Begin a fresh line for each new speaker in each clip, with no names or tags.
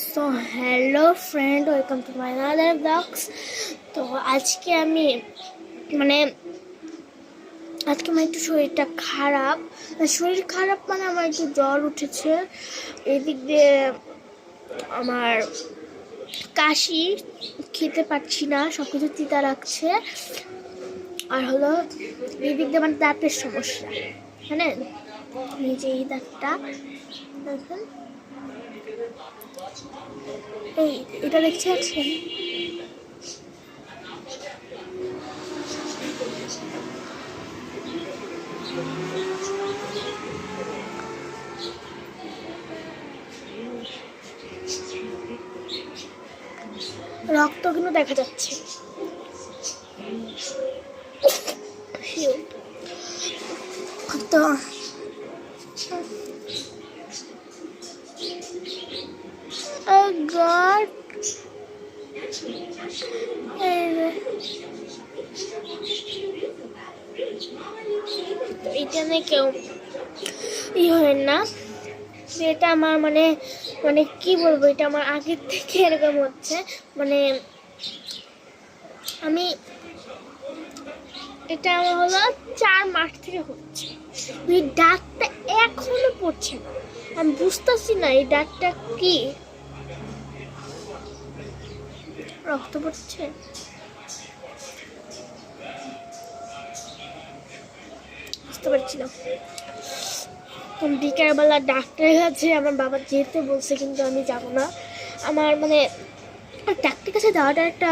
So hello friend, welcome to my another blogs. তো আজকে আমি আমার একটু শরীরটা খারাপ। শরীর খারাপ মানে আমার একটু জ্বর উঠেছে, এদিক দিয়ে আমার কাশি, খেতে পারছি না, সব কিছু তিতা রাখছে। আর হলো এদিক দিয়ে আমার দাঁতের সমস্যা, জানেন? এই যে এই দাঁতটা দেখেন, এটা দেখতে পাচ্ছেন? রক্ত কিন্তু দেখা যাচ্ছে। তো God, এটা নিয়ে কেউ হয় না। এটা আমার মানে কি বলবো, এটা আমার আগের থেকে এরকম হচ্ছে। আমি এটা আমার হলো 4 মাস থেকে হচ্ছে। এই দাঁতটা এখনো পড়ছে না, আমি বুঝতেছি না এই দাঁতটা কি। রক্ত পড়ছে, বুঝতে পারছি না। বিকালবেলা ডাক্তারের কাছে আমার বাবা যেতে বলছে, কিন্তু আমি যাব না। আমার ডাক্তারের কাছে যাওয়াটা একটা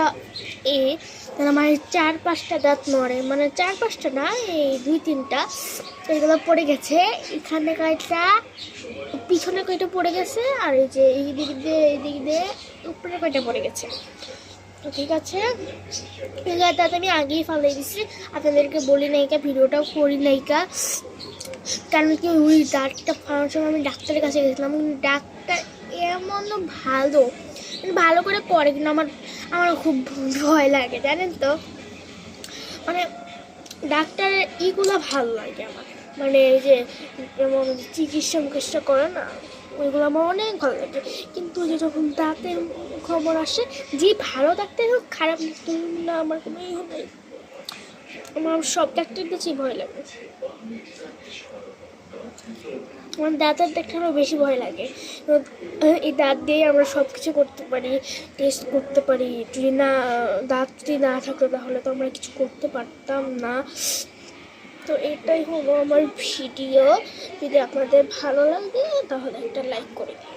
আমার 4-5টা দাঁত নড়ে, 4-5টা না, এই 2-3টা এগুলো পড়ে গেছে। এখানে কয়টা, পিছনে কয়টা পড়ে গেছে, আর এই যে এই দিক দিয়ে উপরে কয়টা পড়ে গেছে। তো ঠিক আছে, দাঁত আমি আগেই ফালাই দিচ্ছি, আপনাদেরকে বলি নাইকা, ভিডিওটাও করি নাইকা। কারণ কি, ওই দাঁতটা ফালানোর সময় আমি ডাক্তারের কাছে গেছিলাম। ডাক্তার এমন ভালো করে করে, কিন্তু আমার খুব ভয় লাগে, জানেন তো। ডাক্তারের ইগুলো ভালো লাগে আমার, এই যে যেমন চিকিৎসা করে না, ওইগুলো আমার অনেক ভালো লাগে। কিন্তু যে যখন দাঁতের খবর আসে, যে ভালো ডাক্তার হোক খারাপ না, আমার কোনো নেই। আমার সব ডাক্তার কাছেই ভয় লাগে। আমার দাঁতের দেখারও বেশি ভয় লাগে। এই দাঁত দিয়ে আমরা সব কিছু করতে পারি, টেস্ট করতে পারি। যদি দাঁত না থাকতো তাহলে তো আমরা কিছু করতে পারতাম না। তো এটাই হলো আমার ভিডিও। যদি আপনাদের ভালো লাগে তাহলে একটা লাইক করে দিন।